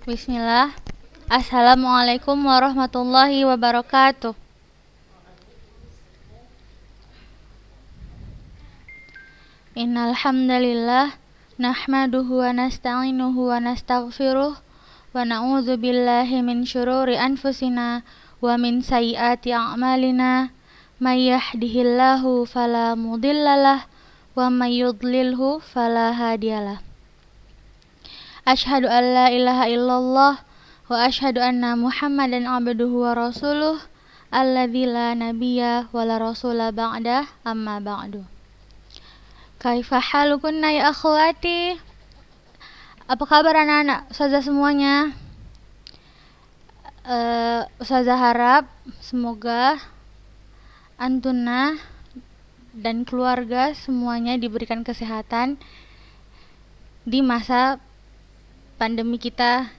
Bismillah. Assalamualaikum warahmatullahi wabarakatuh. Innal hamdalillah nahmaduhu wa nasta'inuhu wa nastaghfiruh wa na'udzu billahi min syururi anfusina wa min sayyiati a'malina. May yahdihillahu fala mudhillalah wa may yudlilhu fala hadiyalah. Asyhadu an la ilaha illallah wa asyhadu anna Muhammadan abduhu wa rasuluh alladzi la nabiyya wa la rasula ba'dah amma ba'du. Kaifa halukunna ya akhwati? Apa kabar anak-anak ustazah semuanya? Ustazah harap semoga antunna dan keluarga semuanya diberikan kesehatan di masa pandemi kita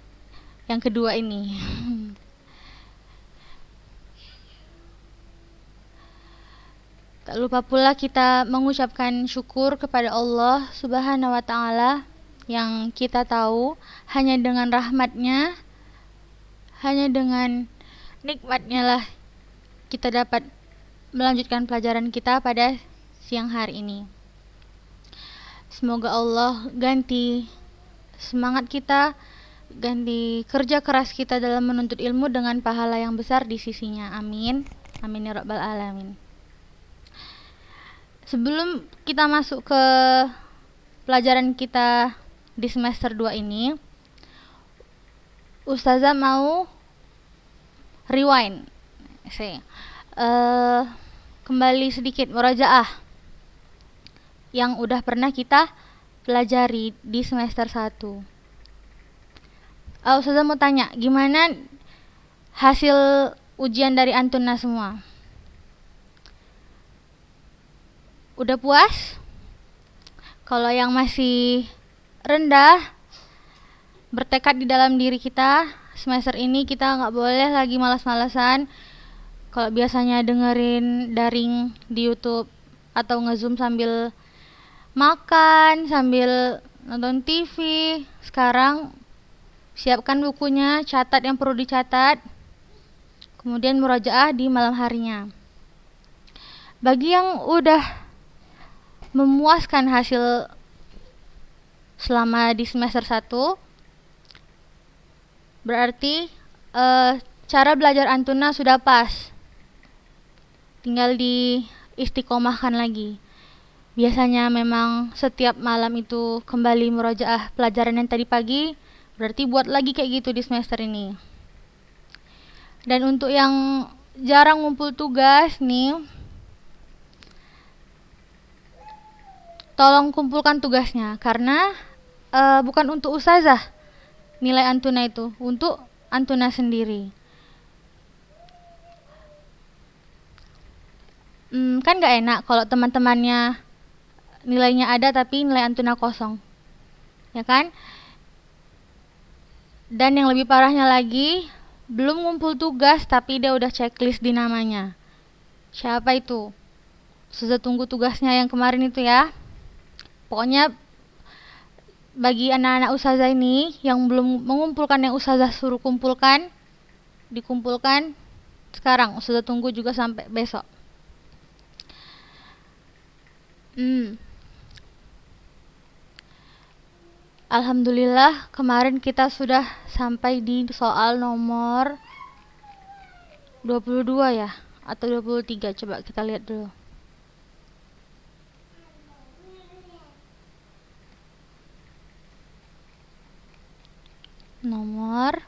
yang kedua ini. Tak lupa pula kita mengucapkan syukur kepada Allah Subhanahu wa Ta'ala yang kita tahu hanya dengan rahmatnya, hanya dengan nikmatnya lah kita dapat melanjutkan pelajaran kita pada siang hari ini. Semoga Allah ganti semangat kita, ganti kerja keras kita dalam menuntut ilmu dengan pahala yang besar di sisinya. Amin. Amin ya rabbal alamin. Sebelum kita masuk ke pelajaran kita di semester 2 ini, Ustazah mau rewind. Kembali sedikit murajaah yang udah pernah kita pelajari di semester 1. Ustazah mau tanya, gimana hasil ujian dari Antuna semua? Udah puas? Kalau yang masih rendah, bertekad di dalam diri kita, semester ini kita nggak boleh lagi malas-malasan. Kalau biasanya dengerin daring di YouTube atau nge-zoom sambil makan, sambil nonton TV, sekarang siapkan bukunya, catat yang perlu dicatat, kemudian murajaah di malam harinya. Bagi yang udah memuaskan hasil selama di semester 1, berarti cara belajar Antuna sudah pas, tinggal di istiqomahkan lagi. Biasanya memang setiap malam itu kembali murajaah pelajaran yang tadi pagi, berarti buat lagi kayak gitu di semester ini. Dan untuk yang jarang ngumpul tugas nih, tolong kumpulkan tugasnya, karena bukan untuk ustazah nilai Antuna itu, untuk Antuna sendiri. Kan gak enak kalau teman-temannya nilainya ada tapi nilai Antuna kosong, ya kan? Dan yang lebih parahnya lagi, belum ngumpul tugas tapi dia udah checklist di namanya. Siapa itu? Sudah tunggu tugasnya yang kemarin itu ya. Pokoknya bagi anak-anak ustazah ini yang belum mengumpulkan yang ustazah suruh kumpulkan, dikumpulkan sekarang. Ustazah tunggu juga sampai besok. Alhamdulillah kemarin kita sudah sampai di soal nomor 22 ya, atau 23, coba kita lihat dulu. Nomor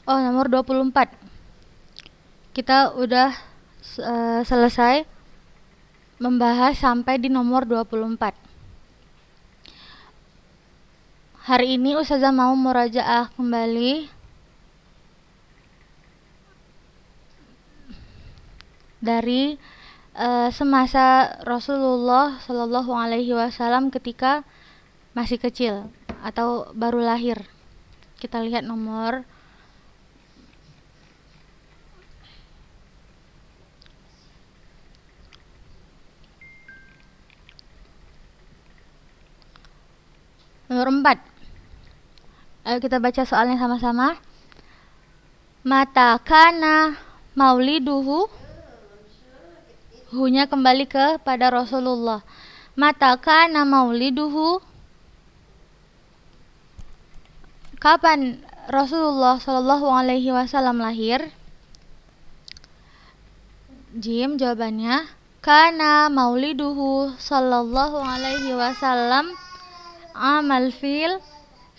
nomor 24. Kita udah selesai membahas sampai di nomor 24. Hari ini ustazah mau murajaah kembali dari semasa Rasulullah Shallallahu Alaihi Wasallam ketika masih kecil atau baru lahir. Kita lihat nomor 4. Ayo kita baca soalnya sama-sama. Mata kana mauliduhu, hunya kembali kepada Rasulullah. Mata kana mauliduhu, kapan Rasulullah Shallallahu Alaihi Wasallam lahir? Jim, jawabannya kana mauliduhu Shallallahu Alaihi Wasallam amal fil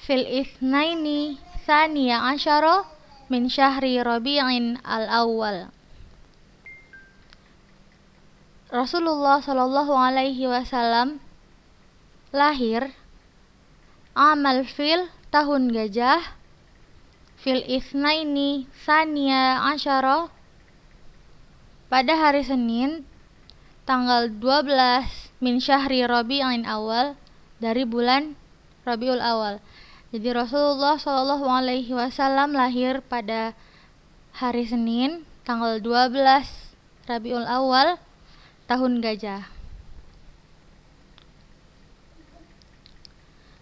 ithnaini thaniya asyara min syahri Rabi'in al-awwal. Rasulullah Shallallahu Alaihi Wasallam lahir amal fil, tahun gajah, fil itsnaini thaniya asyara, pada hari Senin tanggal 12 min syahri Rabi'in awal, dari bulan Rabiul Awal. Jadi Rasulullah Shallallahu Alaihi Wasallam lahir pada hari Senin tanggal 12 Rabiul Awal tahun gajah.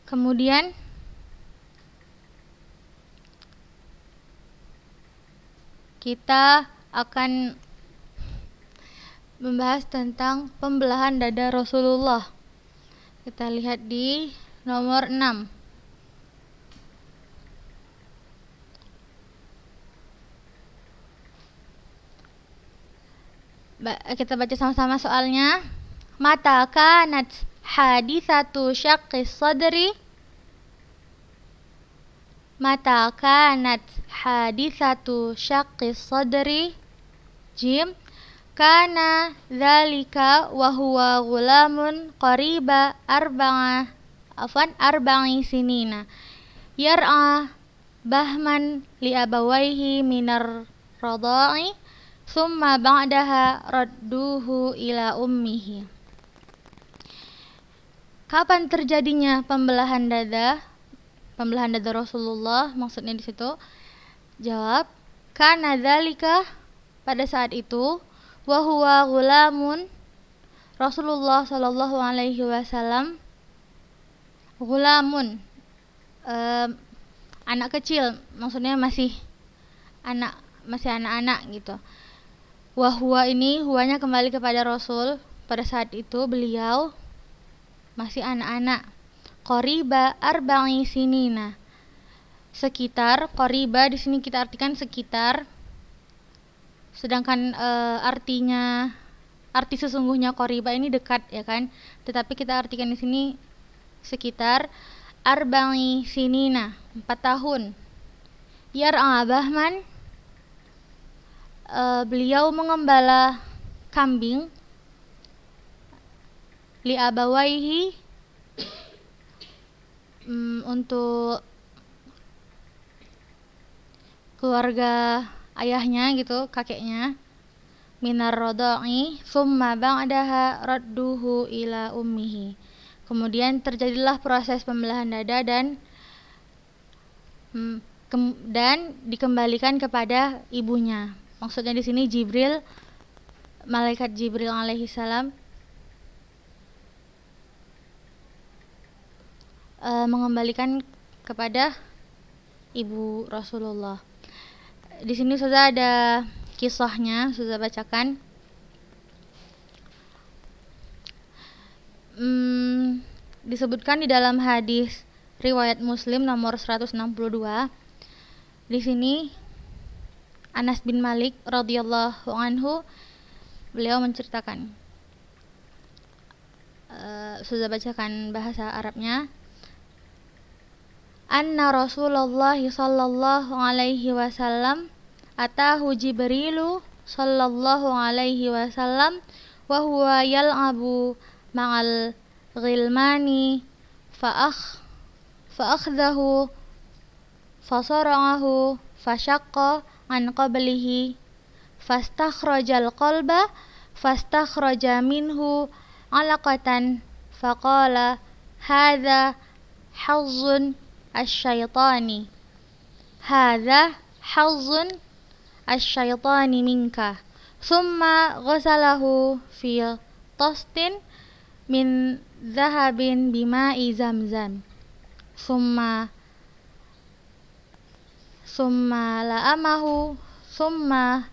Kemudian kita akan membahas tentang pembelahan dada Rasulullah. Kita lihat di nomor 6. Kita baca sama-sama soalnya. Mata kanat hadithatu syaqqis sadri, mata kanat hadithatu syaqqis sadri. Jim, kana dzalika wa huwa ghulamun qariba arba'i sinina yar'a bahman li abawaihi minar radha'i thumma ba'daha radduhu ila ummihi. Kapan terjadinya pembelahan dada Rasulullah, maksudnya di situ? Jawab, kana dzalika, pada saat itu, wa huwa ghulamun, Rasulullah Shallallahu Alaihi Wasallam, ghulamun, anak kecil, maksudnya masih anak-anak gitu. Wa huwa ini, huwanya kembali kepada Rasul, pada saat itu beliau masih anak-anak. Qoriba arba'i sinina, sekitar. Qoriba di sini kita artikan sekitar, sedangkan arti sesungguhnya qoriba ini dekat, ya kan? Tetapi kita artikan di sini sekitar. Arba'i sinina, 4 tahun. Yar'a bahman, beliau mengembala kambing. Li abawaihi, untuk keluarga ayahnya gitu, kakeknya. Minar radha'i thumma ba'daha radduhu ila ummihi. Kemudian terjadilah proses pembelahan dada dan dikembalikan kepada ibunya. Maksudnya di sini Jibril, malaikat Jibril alaihi salam mengembalikan kepada ibu Rasulullah. Di sini sudah ada kisahnya, sudah bacakan. Disebutkan di dalam hadis riwayat Muslim nomor 162. Di sini Anas bin Malik radhiyallahu anhu, beliau menceritakan, sudah bacakan bahasa Arabnya. Anna Rasulullah sallallahu alaihi wasallam atahu Jibrilu sallallahu alaihi wasallam wa huwa yal'abu ma'al ghilmani fa'akhdahu fasara'ahu fashaqqa an qablihi fastakhrajal qalba fastakhraja minhu 'alaqatan faqala hadza hazzun asyaitani hadza hazzun asyaitani minka thumma ghasalahu fi tastin min zahabin bima'i zamzam summa la'amahu summa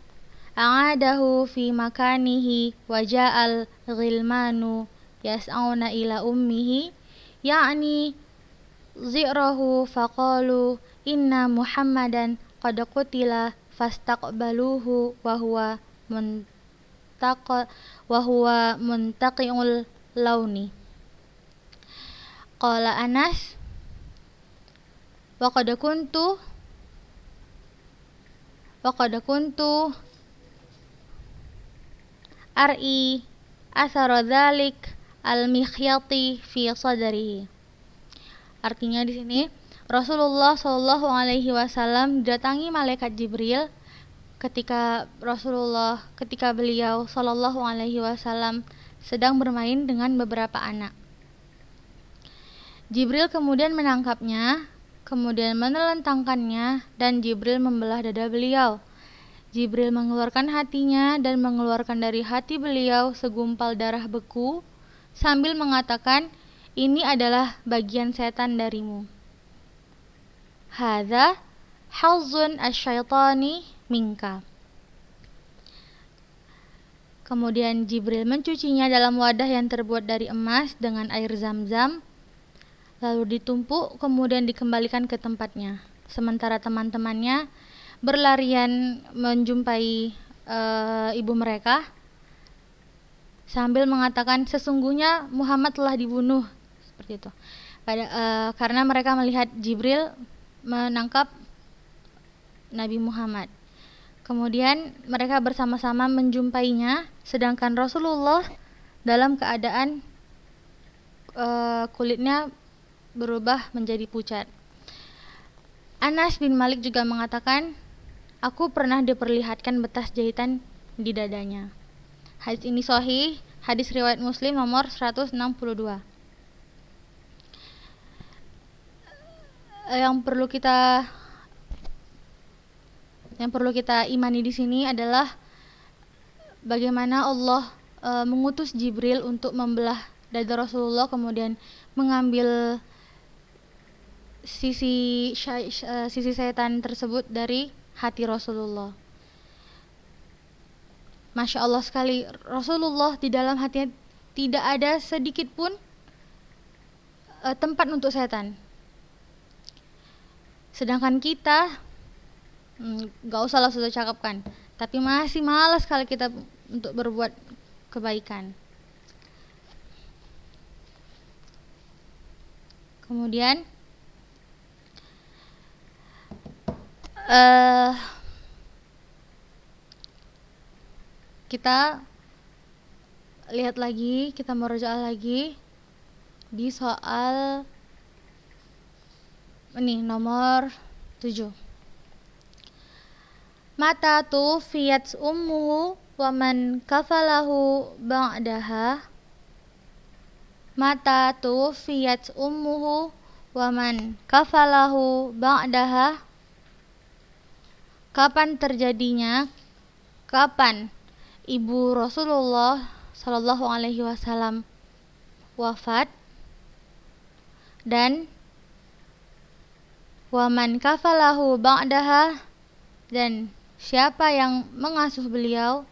a'adahu fi makanihi wa ja'al ghilmanu yas'auna ila ummihi ya'ni zi'rahu faqalu inna muhammadan qad qutila fastaqbaluhu wa huwa muntaqi'ul launi. Qala Anas wa qad kuntu ar'i athara dzalik al-mikhyati fi sadrihi. Artinya di sini Rasulullah Shallallahu Alaihi Wasallam didatangi malaikat Jibril ketika beliau Shallallahu Alaihi Wasallam sedang bermain dengan beberapa anak. Jibril kemudian menangkapnya, kemudian menelentangkannya, dan Jibril membelah dada beliau. Jibril mengeluarkan hatinya dan mengeluarkan dari hati beliau segumpal darah beku sambil mengatakan, ini adalah bagian setan darimu. Hadza hazzun asyaitani minka. Kemudian Jibril mencucinya dalam wadah yang terbuat dari emas dengan air zam-zam, lalu ditumpuk kemudian dikembalikan ke tempatnya. Sementara teman-temannya berlarian menjumpai ibu mereka sambil mengatakan sesungguhnya Muhammad telah dibunuh, seperti itu. Karena mereka melihat Jibril menangkap Nabi Muhammad. Kemudian mereka bersama-sama menjumpainya, sedangkan Rasulullah dalam keadaan kulitnya berubah menjadi pucat. Anas bin Malik juga mengatakan, aku pernah diperlihatkan bekas jahitan di dadanya. Hadis ini sahih, hadis riwayat Muslim nomor 162. Yang perlu kita imani di sini adalah bagaimana Allah mengutus Jibril untuk membelah dada Rasulullah, kemudian mengambil sisi setan tersebut dari hati Rasulullah. Masya Allah sekali, Rasulullah di dalam hatinya tidak ada sedikit pun tempat untuk setan. Sedangkan kita gak usah langsung cakapkan, tapi masih malas sekali kita untuk berbuat kebaikan. Kemudian kita lihat lagi, kita merujuk lagi di soal ini nomor 7. Mata tufiyat ummuhu wa man kafalahu ba'daha. Mata tufiyat ummuhu wa man kafalahu ba'daha. Kapan ibu Rasulullah Shallallahu Alaihi Wasallam wafat, dan wa man kafalahu ba'daha, dan siapa yang mengasuh beliau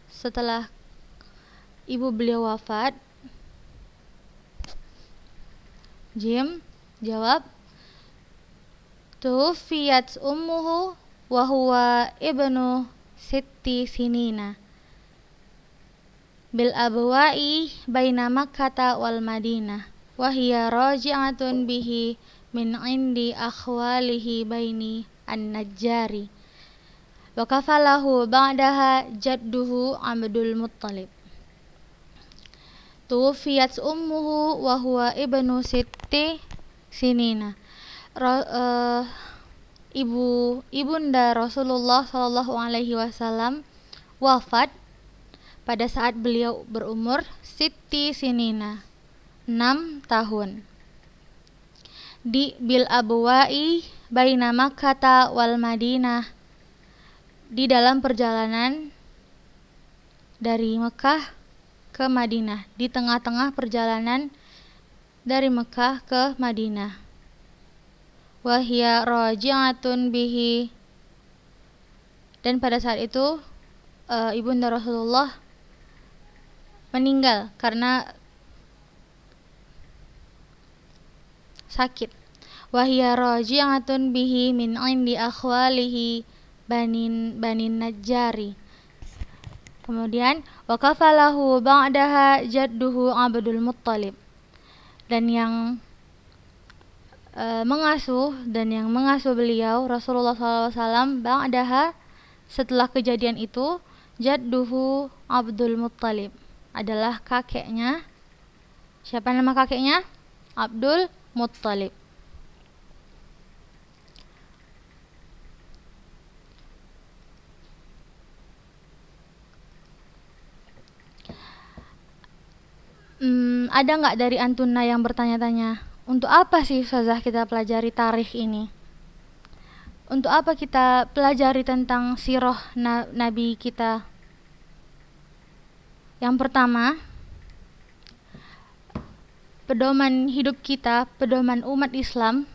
setelah ibu beliau wafat? Jim jawab, tuwfiyat ummuhu wa huwa ibnu sitti sinina bil abwa'i baina Makkah wal Madinah wa hiya raji'atun bihi min indi akhwalihi baini an-Najjari wa kafalahu ba'daha jadduhu Abdul Muttalib. Tuwfiyat ummuhu wa huwa ibnu sitti sinina. Ibunda Rasulullah Shallallahu Alaihi Wasallam wafat pada saat beliau berumur Siti Sinina, 6 tahun. Di bil abwa'i baina Makkah wal Madinah, di dalam perjalanan dari Mekah ke Madinah, di tengah-tengah perjalanan dari Mekah ke Madinah. Wahia raji'atun bihi, dan pada saat itu ibunda Rasulullah meninggal karena sakit. Wahia raji'atun bihi min indi akhwalihi banin Najjari. Kemudian wakafalahu ba'daha jadduhu Abdul Muttalib, dan yang mengasuh beliau Rasulullah SAW ba'daha, setelah kejadian itu, jadduhu Abdul Muttalib, adalah kakeknya. Siapa nama kakeknya? Abdul Muttalib. Ada nggak dari Antuna yang bertanya-tanya, untuk apa sih Ustazah kita pelajari tarikh ini? Untuk apa kita pelajari tentang sirah Nabi kita? Yang pertama, pedoman hidup kita, pedoman umat Islam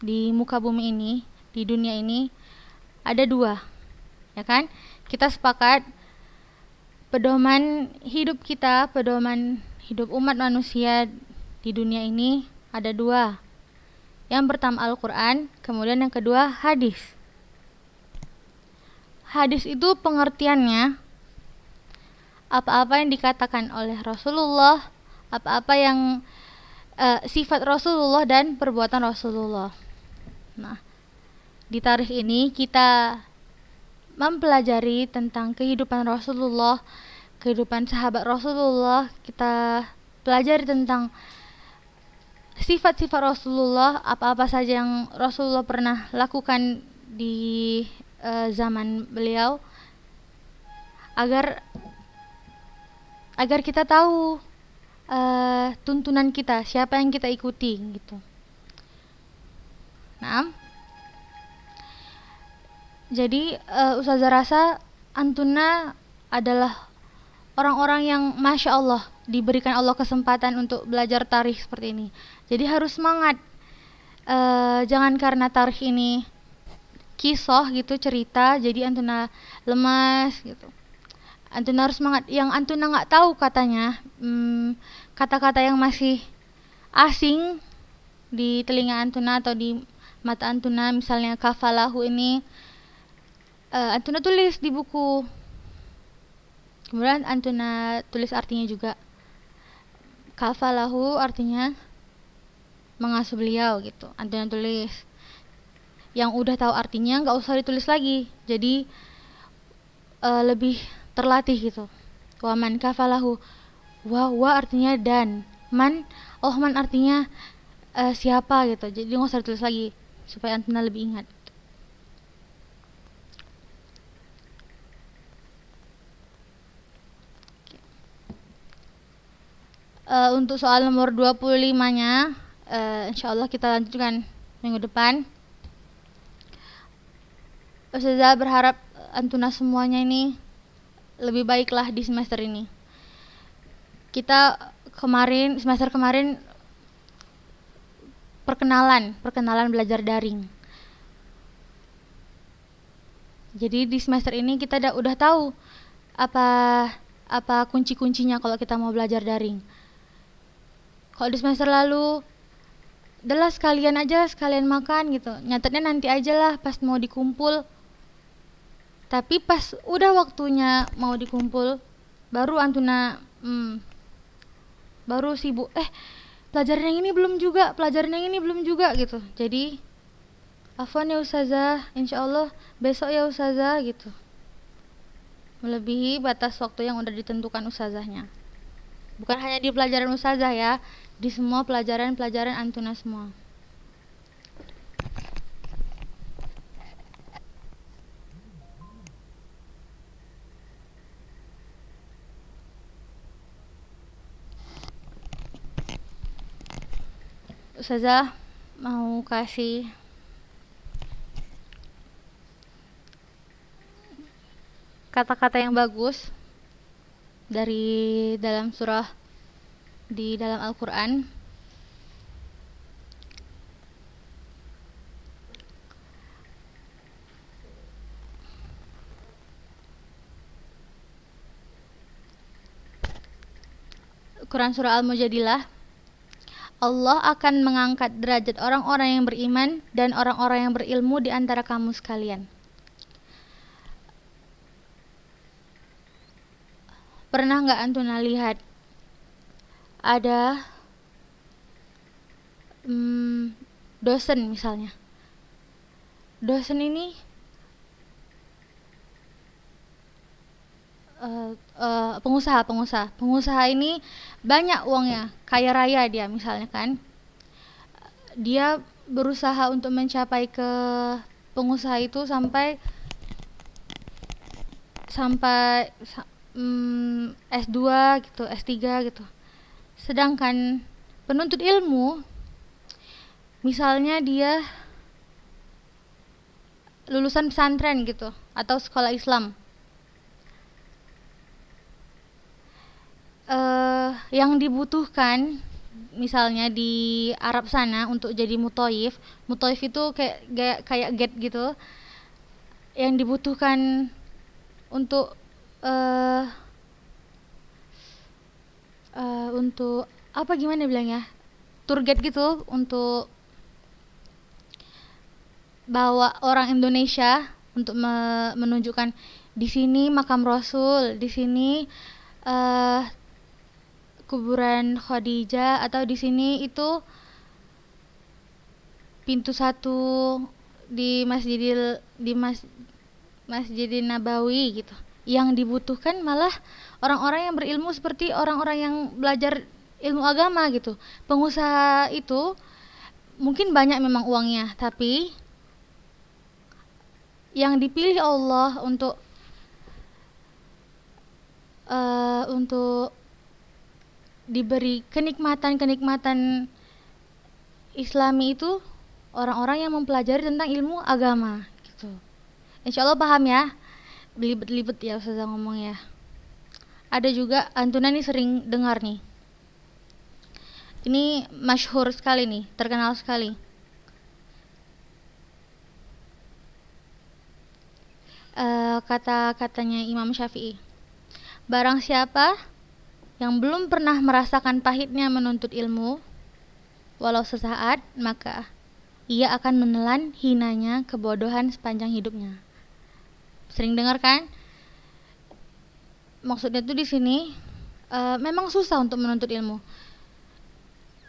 di muka bumi ini, di dunia ini, ada 2, ya kan? Kita sepakat pedoman hidup kita, pedoman hidup umat manusia di dunia ini ada 2. Yang pertama Al-Quran, kemudian yang kedua hadis. Hadis itu pengertiannya apa-apa yang dikatakan oleh Rasulullah, apa-apa yang sifat Rasulullah dan perbuatan Rasulullah. Nah, di tarikh ini kita mempelajari tentang kehidupan Rasulullah, kehidupan sahabat Rasulullah. Kita pelajari tentang sifat-sifat Rasulullah, apa-apa saja yang Rasulullah pernah lakukan di zaman beliau, agar kita tahu tuntunan kita, siapa yang kita ikuti gitu. Nah, jadi Ustazah rasa Antuna adalah orang-orang yang Masya Allah, diberikan Allah kesempatan untuk belajar tarikh seperti ini. Jadi harus semangat. Jangan karena tarikh ini kisah gitu, cerita, jadi Antuna lemas gitu. Antuna harus semangat. Yang Antuna nggak tahu katanya, kata-kata yang masih asing di telinga Antuna atau di mata Antuna, misalnya kafalahu ini, Antuna tulis di buku. Kemudian Antuna tulis artinya juga. Kafalahu artinya mengasuh beliau gitu. Antuna tulis. Yang udah tahu artinya nggak usah ditulis lagi. Jadi lebih terlatih gitu. Waman kafalahu. Wa artinya dan. Man artinya siapa gitu. Jadi nggak usah ditulis lagi supaya Antuna lebih ingat. Untuk soal nomor 25-nya, insyaallah kita lanjutkan minggu depan. Ustazah berharap Antuna semuanya ini lebih baiklah di semester ini. Kita semester kemarin perkenalan belajar daring. Jadi di semester ini kita udah tahu apa kunci-kuncinya kalau kita mau belajar daring. Kalau di semester lalu, udahlah sekalian makan gitu. Nyatetnya nanti aja lah pas mau dikumpul. Tapi pas udah waktunya mau dikumpul, baru Antuna baru sibuk. Pelajaran yang ini belum juga gitu. Jadi afwan ya Ustazah, insyaallah besok ya Ustazah gitu. Melebihi batas waktu yang udah ditentukan Ustazahnya. Bukan hanya di pelajaran Ustazah ya, di semua pelajaran Antuna semua. Ustazah mau kasih kata-kata yang bagus dari dalam surah di dalam Al-Quran. Quran surah Al-Mujadilah. Allah akan mengangkat derajat orang-orang yang beriman dan orang-orang yang berilmu di antara kamu sekalian. Pernah nggak Antuna lihat ada dosen misalnya. Dosen ini pengusaha ini banyak uangnya, kaya raya dia misalnya kan. Dia berusaha untuk mencapai ke pengusaha itu sampai S2 gitu, S3 gitu. Sedangkan penuntut ilmu misalnya dia lulusan pesantren gitu atau sekolah Islam, yang dibutuhkan misalnya di Arab sana untuk jadi mutoif itu kayak get gitu. Yang dibutuhkan untuk untuk apa gimana bilangnya, tour guide gitu, untuk bawa orang Indonesia untuk menunjukkan di sini makam Rasul, di sini kuburan Khadijah, atau di sini itu pintu 1 di Masjidil Nabawi gitu. Yang dibutuhkan malah orang-orang yang berilmu seperti orang-orang yang belajar ilmu agama gitu. Pengusaha itu mungkin banyak memang uangnya, tapi yang dipilih Allah untuk diberi kenikmatan Islami itu orang-orang yang mempelajari tentang ilmu agama gitu. Insya Allah paham ya, belibet-libet ya Ustazah ngomong ya. Ada juga Antuna nih sering dengar nih, ini masyhur sekali nih, terkenal sekali. Kata-katanya Imam Syafi'i, barang siapa yang belum pernah merasakan pahitnya menuntut ilmu walau sesaat, maka ia akan menelan hinanya kebodohan sepanjang hidupnya. Sering dengar kan? Maksudnya tuh di sini memang susah untuk menuntut ilmu.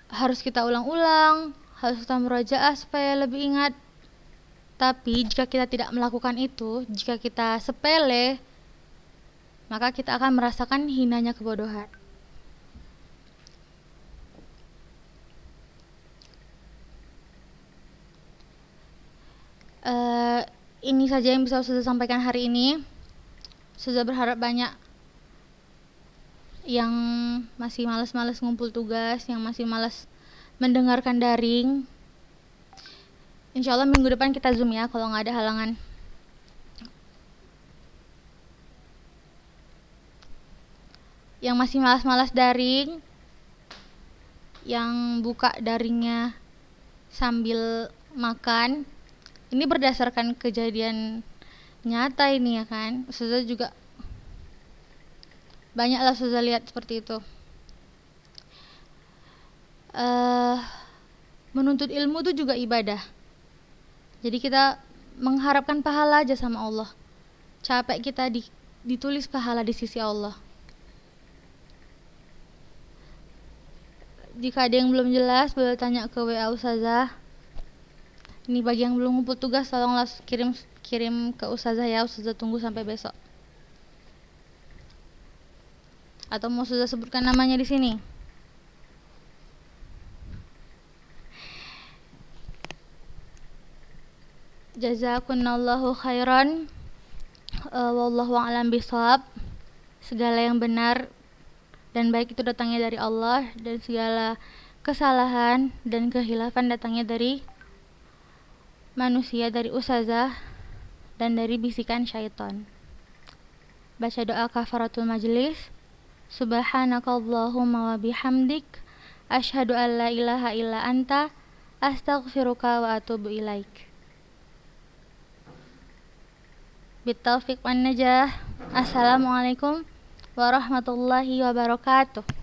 Harus kita ulang-ulang, harus kita murojaah supaya lebih ingat. Tapi jika kita tidak melakukan itu, jika kita sepele, maka kita akan merasakan hinanya kebodohan. Ini saja yang bisa Ustazah sampaikan hari ini. Ustazah berharap banyak yang masih malas-malas ngumpul tugas, yang masih malas mendengarkan daring, insya Allah minggu depan kita Zoom ya kalau nggak ada halangan. Yang masih malas-malas daring, yang buka daringnya sambil makan, ini berdasarkan kejadian nyata ini ya kan. Ustazah juga banyaklah Ustazah lihat seperti itu. Menuntut ilmu itu juga ibadah. Jadi kita mengharapkan pahala aja sama Allah. Capek kita ditulis pahala di sisi Allah. Jika ada yang belum jelas, boleh tanya ke WA Ustazah. Ini bagi yang belum ngumpul tugas, tolonglah kirim ke Ustazah ya. Ustazah tunggu sampai besok. Atau mau Ustazah sebutkan namanya di sini? Jazakumullahu khairan. Wallahu a'lam bishawab. Segala yang benar dan baik itu datangnya dari Allah, dan segala kesalahan dan kehilafan datangnya dari manusia, dari ustazah, dan dari bisikan syaitan. Baca doa kafaratul majlis. Subhanakallahumma wa bihamdik, asyhadu an la ilaha illa anta, astaghfiruka wa atubu ilaik. Bitaufiq wan najah. Assalamualaikum warahmatullahi wabarakatuh.